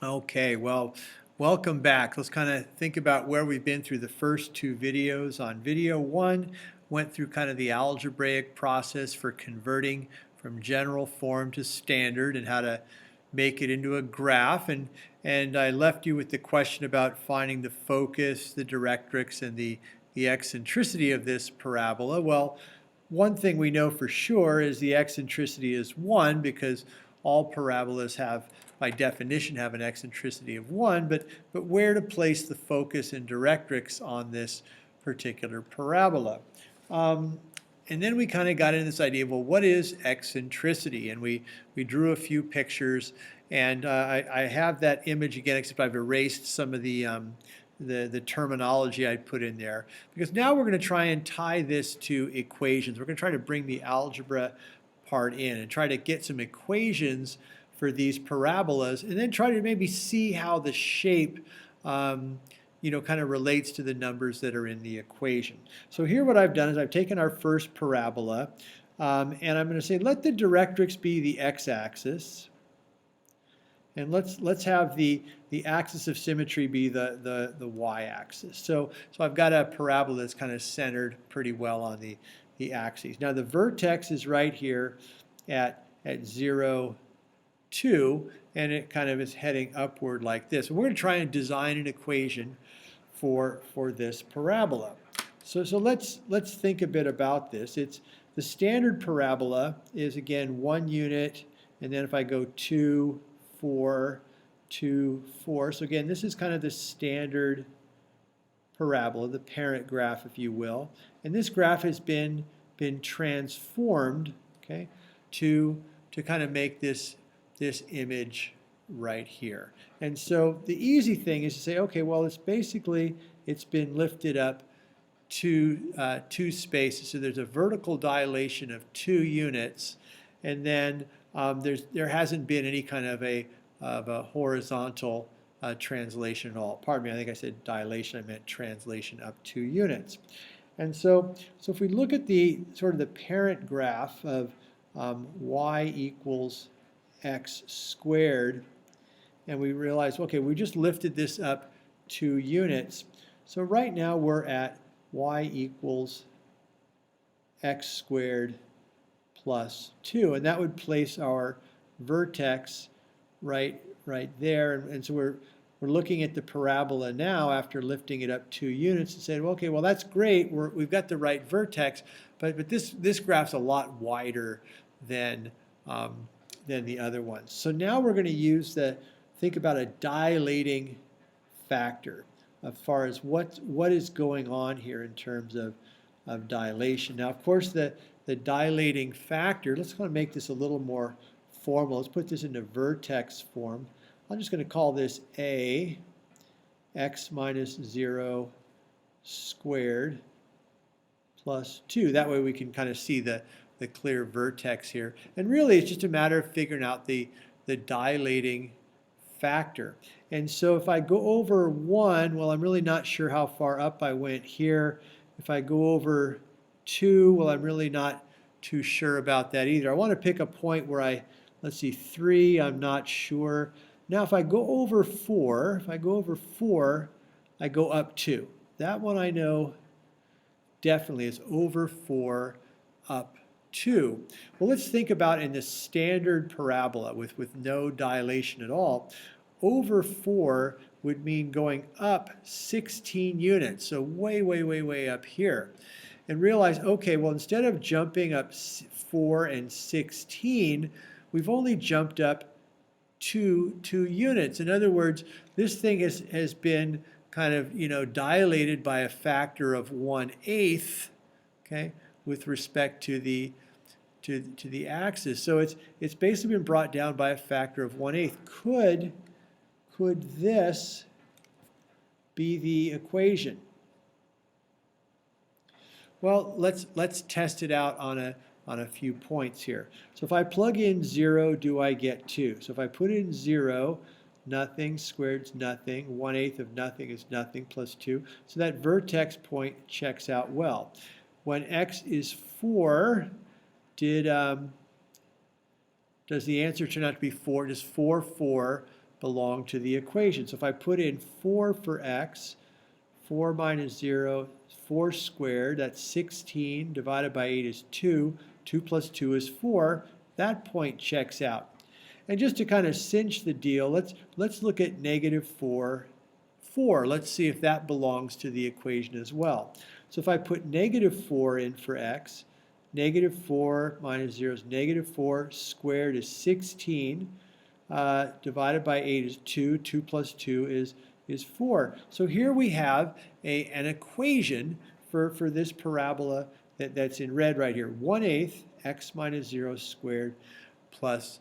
Okay, well, welcome back. Let's kind of think about where we've been through the first two videos. On video one, went through kind of the algebraic process for converting from general form to standard and how to make it into a graph. And I left you with the question about finding the focus, the directrix, and the eccentricity of this parabola. Well, one thing we know for sure is the eccentricity is 1 because all parabolas have, by definition, have an eccentricity of 1, but where to place the focus and directrix on this particular parabola? And then we kind of got into this idea of, well, what is eccentricity? And we drew a few pictures, and I have that image again, except I've erased some of the terminology I put in there, because now we're going to try and tie this to equations. We're going to try to bring the algebra part in and try to get some equations for these parabolas, and then try to maybe see how the shape kind of relates to the numbers that are in the equation. So here what I've done is I've taken our first parabola, and I'm going to say let the directrix be the x-axis, and let's have the axis of symmetry be the y-axis. So I've got a parabola that's kind of centered pretty well on the axes. Now the vertex is right here at 0, 2, and it kind of is heading upward like this. We're going to try and design an equation for this parabola. So let's think a bit about this. It's the standard parabola is again 1 unit, and then if I go 2, 4, 2, 4. So again, this is kind of the standard parabola, the parent graph, if you will. And this graph has been transformed, okay, to kind of make this image right here. And so the easy thing is to say, okay, well, it's been lifted up two spaces. So there's a vertical dilation of 2 units, and then there hasn't been any kind of a horizontal translation at all. Pardon me, I think I said dilation, I meant translation up 2 units. And so if we look at the sort of the parent graph of y equals x squared, and we realize, okay, we just lifted this up 2 units. So right now we're at y equals x squared plus 2, and that would place our vertex right there. And so we're looking at the parabola now after lifting it up 2 units and saying, well, okay, well, that's great. We've got the right vertex, but this graph's a lot wider than the other ones. So now we're going to think about a dilating factor as far as what is going on here in terms of dilation. Now, of course, the dilating factor, let's kind of make this a little more formal. Let's put this into vertex form. I'm just going to call this a x minus 0 squared plus 2. That way we can kind of see the clear vertex here. And really it's just a matter of figuring out the dilating factor. And so if I go over 1, well, I'm really not sure how far up I went here. If I go over 2, well, I'm really not too sure about that either. I want to pick a point where let's see, 3, I'm not sure. Now if I go over 4, I go up 2. That one I know definitely is over 4, up 2. Well, let's think about in the standard parabola with no dilation at all. Over 4 would mean going up 16 units, so way up here. And realize, okay, well, instead of jumping up 4 and 16, we've only jumped up 2 units. In other words, this thing has been kind of, dilated by a factor of 1/8, okay, with respect to the axis. So it's basically been brought down by a factor of 1/8. Could this be the equation? Well, let's test it out on a few points here. So if I plug in 0, do I get 2? So if I put in 0, nothing squared is nothing. 1/8 of nothing is nothing plus 2. So that vertex point checks out well. When x is 4, does the answer turn out to be 4? Does 4, 4 belong to the equation. So if I put in 4 for x, 4 minus 0, 4 squared, that's 16, divided by 8 is 2. 2 plus 2 is 4. That point checks out. And just to kind of cinch the deal, let's look at negative 4, 4. Let's see if that belongs to the equation as well. So if I put negative 4 in for x, negative 4 minus 0 is negative 4, squared is 16, divided by 8 is 2, 2 plus 2 is 4. So here we have an equation for this parabola that's in red right here. 1/8 x minus 0 squared plus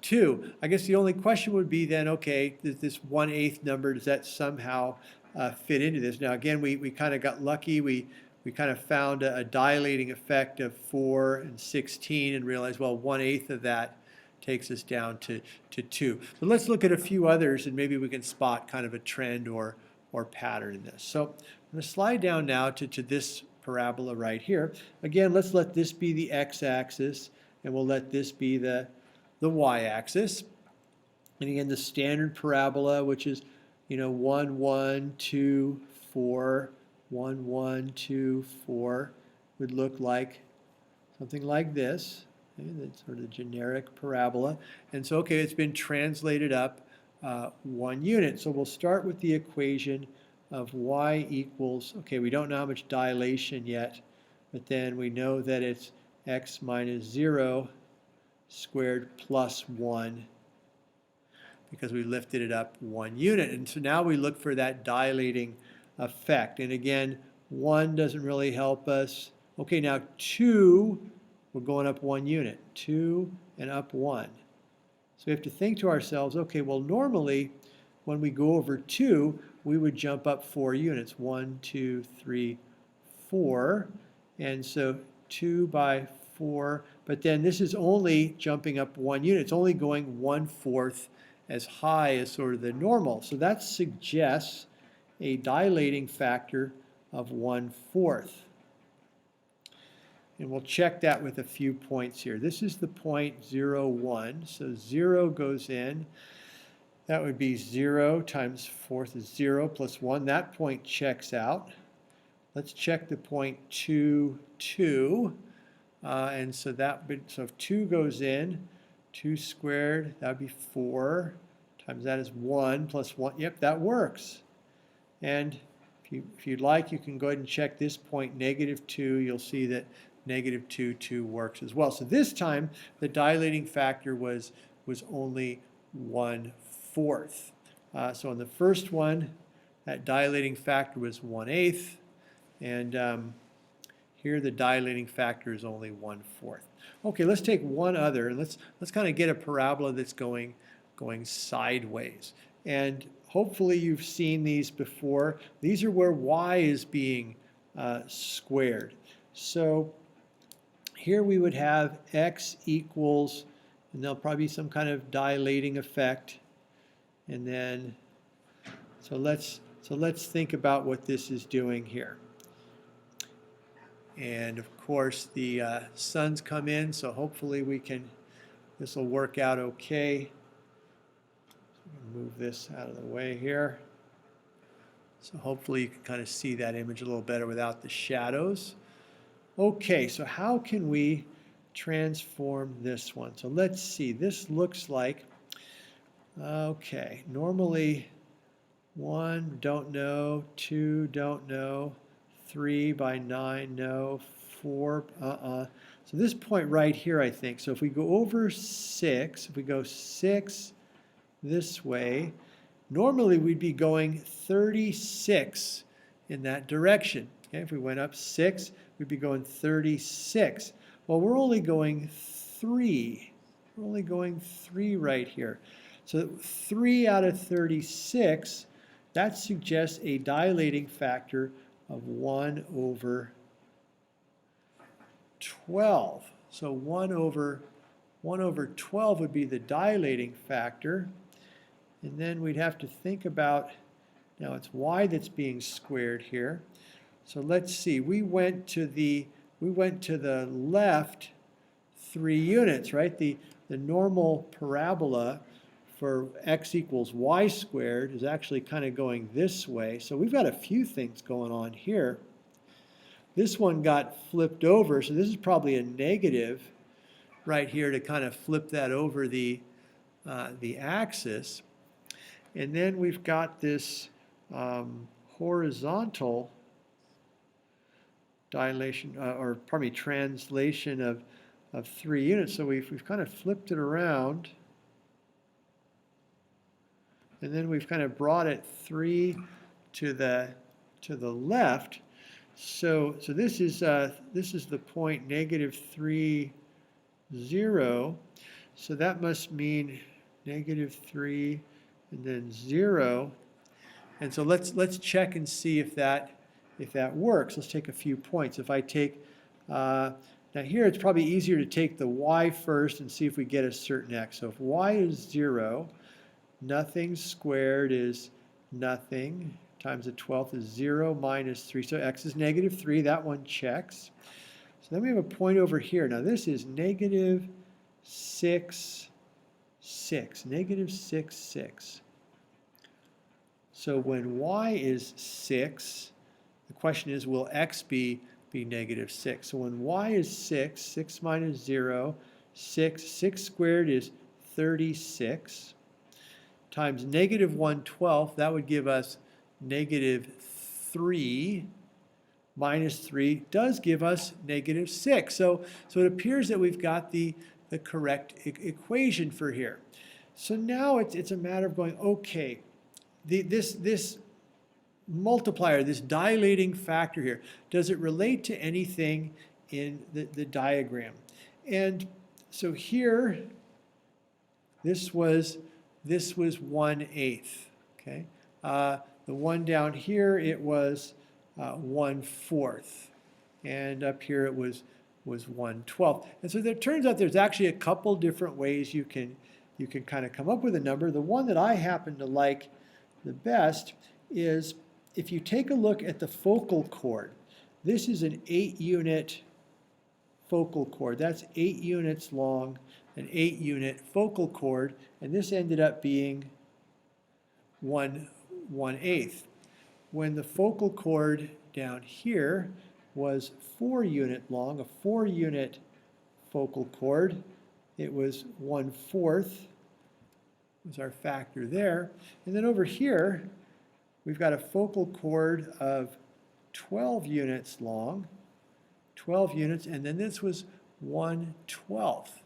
2. I guess the only question would be then, okay, does this 1/8 number, does that somehow fit into this? Now again, we kind of got lucky. We kind of found a dilating effect of 4 and 16 and realized, well, 1/8 of that takes us down to 2. But let's look at a few others and maybe we can spot kind of a trend or pattern in this. So I'm going to slide down now to this parabola right here. Again, let's let this be the x-axis and we'll let this be the y-axis. And again, the standard parabola, which is 1, 1, 2, 4, 1, 1, 2, 4, would look like something like this. Okay, that's sort of the generic parabola. And so, okay, it's been translated up 1 unit. So we'll start with the equation of y equals, okay, we don't know how much dilation yet, but then we know that it's x minus 0 squared plus 1 because we lifted it up 1 unit. And so now we look for that dilating effect. And again, 1 doesn't really help us. Okay, now 2, we're going up 1 unit. 2 and up 1. So we have to think to ourselves, okay, well, normally when we go over 2, we would jump up 4 units. 1, 2, 3, 4. And so 2 by 4. But then this is only jumping up 1 unit. It's only going 1/4 as high as sort of the normal. So that suggests a dilating factor of 1/4. And we'll check that with a few points here. This is the point 0, 1. So 0 goes in. That would be 0 times 4th is 0 plus 1. That point checks out. Let's check the point 2, 2. And so if 2 goes in, 2 squared, that would be 4 times that is 1 plus 1. Yep, that works. And if you'd like, you can go ahead and check this point, negative 2. You'll see that negative 2, 2 works as well. So this time, the dilating factor was only 1/4. So in the first one, that dilating factor was 1/8. And here the dilating factor is only 1/4. Okay, let's take one other, and let's kind of get a parabola that's going sideways. And hopefully you've seen these before. These are where y is being squared. So here we would have x equals, and there'll probably be some kind of dilating effect. And then, so let's think about what this is doing here. And of course the sun's come in, so hopefully this will work out okay. So move this out of the way here. So hopefully you can kind of see that image a little better without the shadows. Okay, so how can we transform this one? So let's see, this looks like, okay, normally 1, don't know, 2, don't know, 3 by 9, no, 4, So this point right here, I think, so if we go over 6, if we go 6 this way, normally we'd be going 36 in that direction. Okay, if we went up 6, we'd be going 36. Well, we're only going 3. We're only going 3 right here. So 3 out of 36, that suggests a dilating factor of 1/12. So 1/12 would be the dilating factor. And then we'd have to think about, now it's y that's being squared here. So let's see, we went to the left 3 units, right? The normal parabola for x equals y squared is actually kind of going this way. So we've got a few things going on here. This one got flipped over, so this is probably a negative right here to kind of flip that over the axis. And then we've got this horizontal dilation, or pardon me, translation of 3 units. So we've kind of flipped it around. And then we've kind of brought it 3 to the left. So this is the point -3, 0. So that must mean -3 and then 0. And so let's check and see if that works. Let's take a few points. If I take now here, it's probably easier to take the y first and see if we get a certain x. So if y is 0, nothing squared is nothing, times the 12th is 0 minus 3. So x is -3. That one checks. So then we have a point over here. Now this is -6, 6. -6, 6. So when y is 6, the question is, will x be -6? So when y is 6, 6 minus 0, 6. 6 squared is 36. Times -1/12, that would give us -3. Minus 3 does give us -6. So it appears that we've got the correct equation for here. So now it's a matter of going, okay, this multiplier, this dilating factor here, does it relate to anything in the diagram? And so here, this was 1/8. Okay, the one down here, it was 1/4, and up here it was 1/12. And so it turns out there's actually a couple different ways you can kind of come up with a number. The one that I happen to like the best is if you take a look at the focal chord. This is an 8-unit focal chord. That's 8 units long, an 8-unit focal chord, and this ended up being 1/8. When the focal chord down here was 4-unit long, a 4-unit focal chord, it was 1/4 was our factor there. And then over here, we've got a focal chord of 12 units long, 12 units, and then this was 1/12.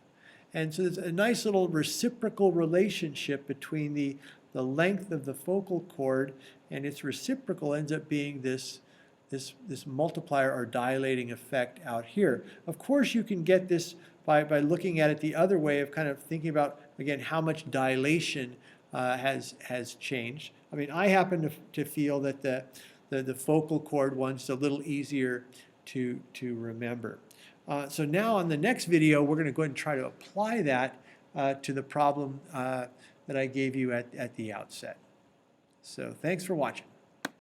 And so there's a nice little reciprocal relationship between the length of the focal chord, and its reciprocal ends up being this multiplier or dilating effect out here. Of course, you can get this by looking at it the other way of kind of thinking about, again, how much dilation has changed. I mean, I happen to feel that the focal chord one's a little easier to remember. So now on the next video, we're going to go ahead and try to apply that to the problem that I gave you at the outset. So thanks for watching.